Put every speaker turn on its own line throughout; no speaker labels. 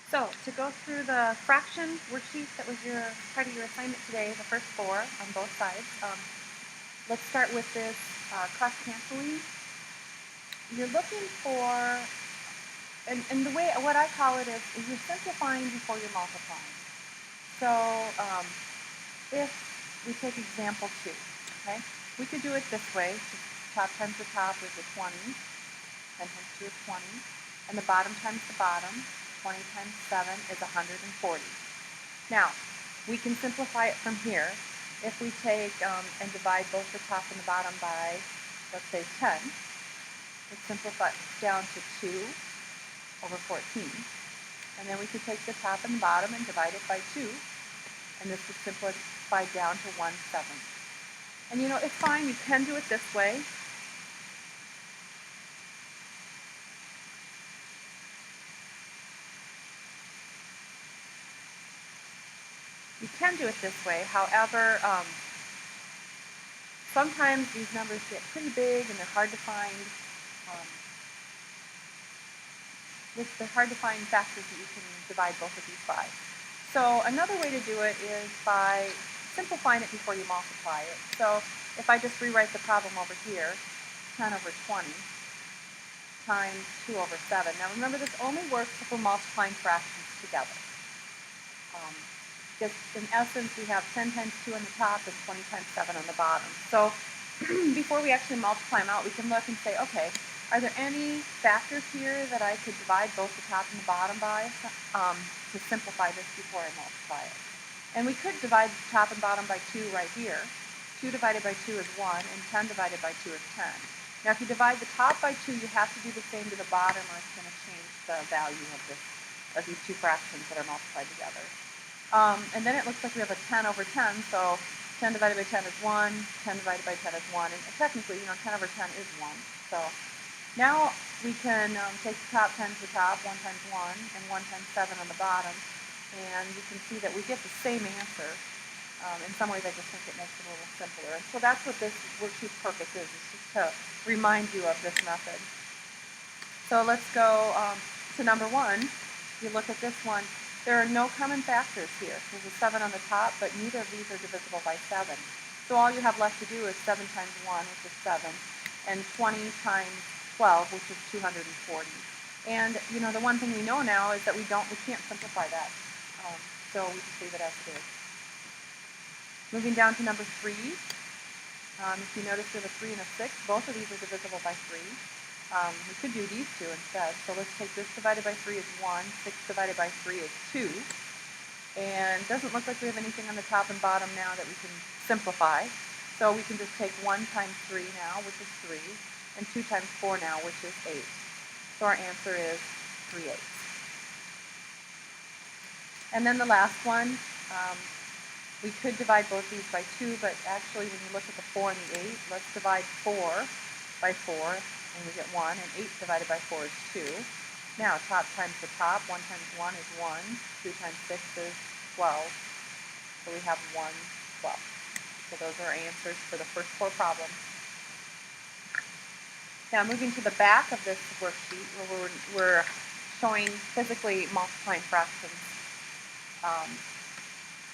So, to go through the fraction worksheet that was part of your assignment today, the first four on both sides, let's start with this cross canceling. You're looking for, and the way, what I call it is you're simplifying before you're multiplying. So, if we take example 2, okay, we could do it this way. Top times the top is a 20, 10 times 2 is 20, and the bottom times the bottom, 20 times 7 is 140. Now, we can simplify it from here. If we take and divide both the top and the bottom by, let's say, 10, it simplifies down to 2 over 14. And then we could take the top and the bottom and divide it by 2, and this would simplify down to 1/7. And it's fine, you can do it this way. You can do it this way. However, sometimes these numbers get pretty big and they're hard to find. Um, they're hard to find factors that you can divide both of these by. So another way to do it is by simplifying it before you multiply it. So if I just rewrite the problem over here, 10 over 20 times 2 over 7. Now remember, this only works if we're multiplying fractions together. Because in essence, we have 10 times 2 on the top and 20 times 7 on the bottom. So before we actually multiply them out, we can look and say, okay, are there any factors here that I could divide both the top and the bottom by to simplify this before I multiply it? And we could divide the top and bottom by 2 right here. 2 divided by 2 is 1, and 10 divided by 2 is 10. Now, if you divide the top by 2, you have to do the same to the bottom, or it's going to change the value of these two fractions that are multiplied together. And then it looks like we have a 10 over 10, so 10 divided by 10 is 1, 10 divided by 10 is 1, and technically, 10 over 10 is 1. So now we can take the top times the top, 1 times 1, and 1 times 7 on the bottom, and you can see that we get the same answer. In some ways, I just think it makes it a little simpler. And so that's what this worksheet's purpose is just to remind you of this method. So let's go to number 1. If you look at this one, there are no common factors here. There's a 7 on the top, but neither of these are divisible by 7. So all you have left to do is 7 times 1, which is 7, and 20 times 12, which is 240. And the one thing we know now is that we can't simplify that. So we just leave it as it is. Moving down to number 3. If you notice, we have a 3 and a 6. Both of these are divisible by 3. We could do these two instead. So let's take this divided by 3 is 1, 6 divided by 3 is 2. And it doesn't look like we have anything on the top and bottom now that we can simplify. So we can just take 1 times 3 now, which is 3, and 2 times 4 now, which is 8. So our answer is 3/8. And then the last one, we could divide both these by 2, but actually when you look at the 4 and the 8, let's divide 4 by 4, and we get 1, and 8 divided by 4 is 2. Now, top times the top, 1 times 1 is 1, 2 times 6 is 12, so we have 1/12. So those are our answers for the first 4 problems. Now, moving to the back of this worksheet, where we're showing physically multiplying fractions.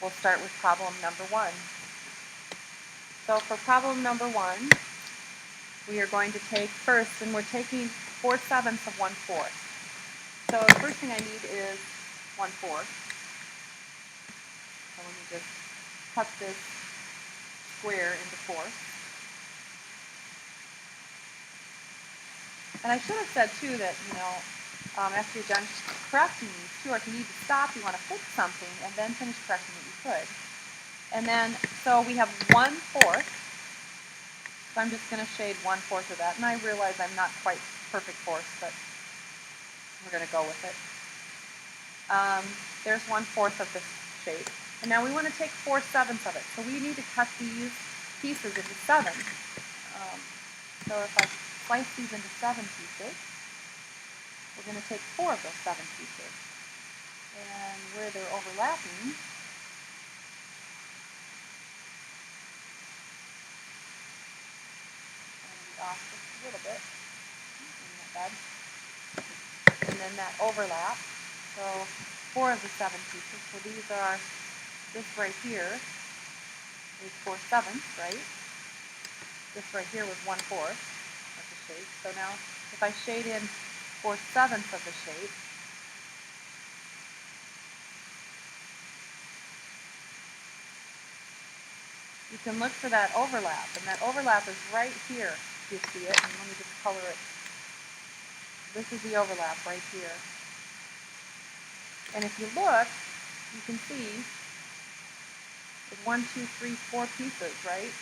We'll start with problem number 1. So for problem number 1, we are going to take first, and we're taking 4/7 of 1/4. So the first thing I need is 1/4. So let me just cut this square into 4ths. And I should have said too that, after you're done correcting these two, or if you need to stop, you want to fix something, and then finish correcting it, you could. And then, so we have 1/4. So I'm just going to shade 1/4 of that. And I realize I'm not quite perfect fourths, but we're going to go with it. There's 1/4 of this shape. And now we want to take 4/7 of it. So we need to cut these pieces into 7. So if I slice these into 7 pieces, we're going to take 4 of those 7 pieces. And where they're overlapping, off just a little bit. Not bad. And then that overlap. So 4 of the 7 pieces. So these are, this right here is 4/7, right? This right here was 1/4 of the shape. So now if I shade in 4/7 of the shape, you can look for that overlap, and that overlap is right here. You see it, and let me just color it. This is the overlap right here. And if you look, you can see it's 1, 2, 3, 4 pieces, right?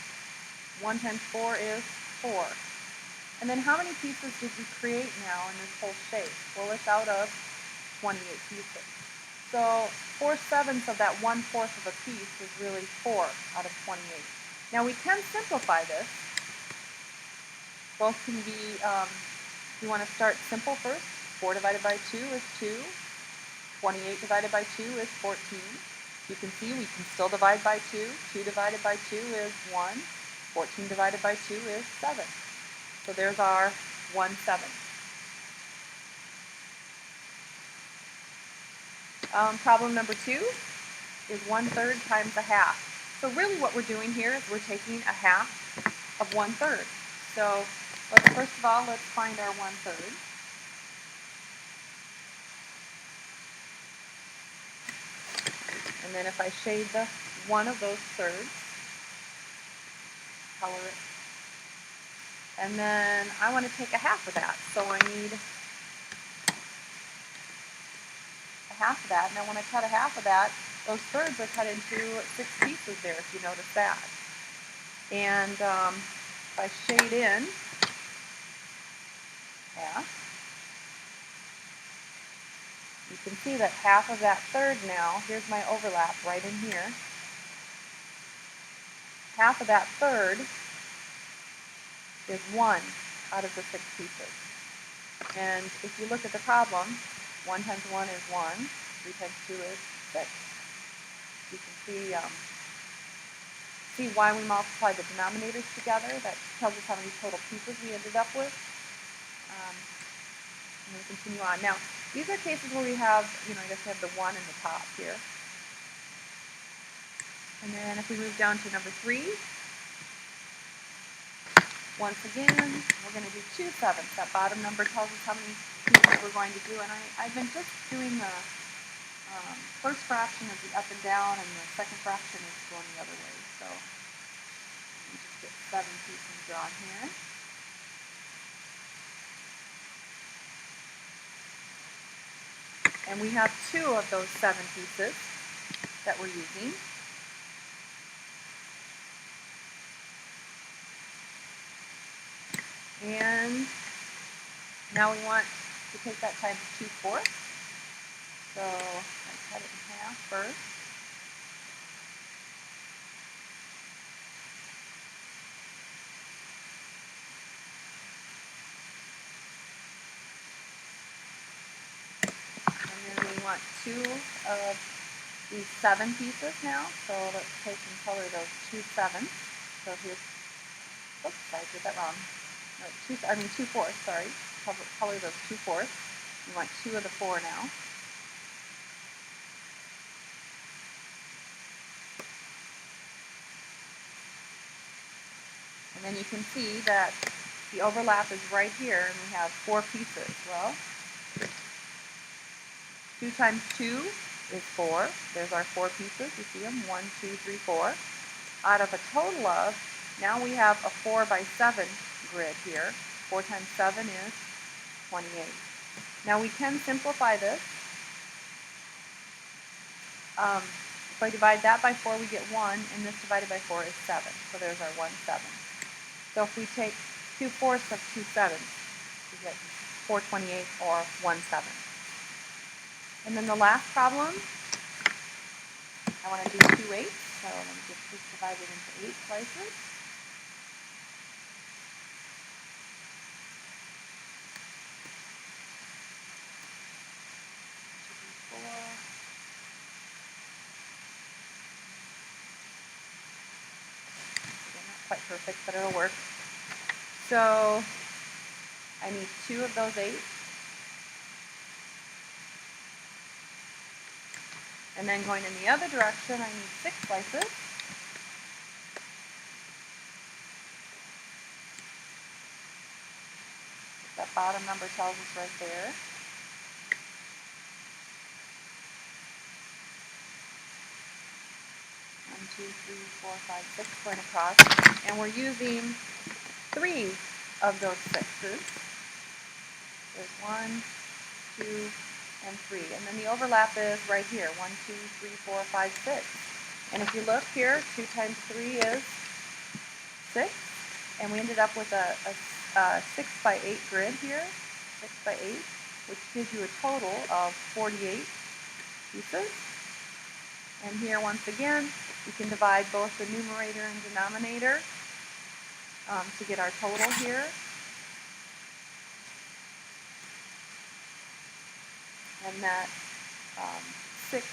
1 times 4 is 4. And then how many pieces did you create now in this whole shape? Well, it's out of 28 pieces. So 4/7 of that 1/4 of a piece is really 4 out of 28. Now we can simplify this. Both can be, you want to start simple first. 4 divided by 2 is 2. 28 divided by 2 is 14. You can see we can still divide by 2. 2 divided by 2 is 1. 14 divided by 2 is 7. So there's our 1/7. Problem number 2 is 1/3 times a half. So really what we're doing here is we're taking a half of 1/3. So first of all, let's find our 1/3. And then if I shade the one of those thirds, color it. And then I want to take a half of that. So I need a half of that. Now when I cut a half of that, those thirds are cut into 6 pieces there, if you notice that. And if I shade in half, you can see that half of that third now, here's my overlap right in here. Half of that third is 1 out of the 6 pieces. And if you look at the problem, 1 times 1 is 1, 3 times 2 is 6. You can see why we multiply the denominators together. That tells us how many total pieces we ended up with. And we continue on. Now, these are cases where we have, I guess we have the 1 in the top here. And then if we move down to number 3, once again, we're going to do 2/7. That bottom number tells us how many pieces we're going to do. And I've been just doing the first fraction is the up and down, and the second fraction is going the other way. So let me just get 7 pieces drawn here. And we have 2 of those 7 pieces that we're using. And now we want to take that times 2/4. So I cut it in half first. And then we want 2 of these 7 pieces now. So let's take and color those 2/7. So here's, oops, I did that wrong. No, 2/4, sorry. Color those 2/4. You want 2 of the 4 now. And then you can see that the overlap is right here, and we have 4 pieces. Well, 2 times 2 is 4. There's our 4 pieces. You see them? 1, 2, 3, 4. Out of a total of, now we have a 4/7 grid here. 4 times 7 is 28. Now we can simplify this. If I divide that by 4, we get 1, and this divided by 4 is 7. So there's our 1/7. So if we take 2/4 of 2/7, we get 4/28 or 1/7. And then the last problem, I want to do 2/8. So let me just divide it into 8 slices. Quite perfect, but it'll work. So I need 2 of those 8. And then going in the other direction, I need 6 slices. That bottom number tells us right there. One, two, three, four, five, 6 going across. And we're using 3 of those 6s. There's 1, 2, and 3. And then the overlap is right here. 1, 2, 3, 4, 5, 6. And if you look here, 2 times 3 is 6. And we ended up with a 6 by 8 grid here. 6 by 8, which gives you a total of 48 pieces. And here, once again, we can divide both the numerator and denominator to get our total here. And that 6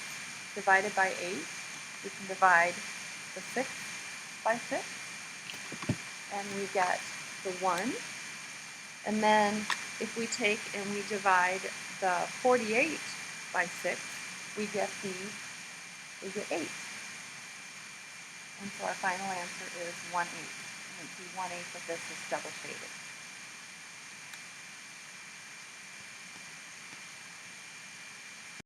divided by 8, we can divide the 6 by 6, and we get the 1. And then if we take and we divide the 48 by 6, we get 8. And so our final answer is 1/8. And 1/8 of this is double shaded.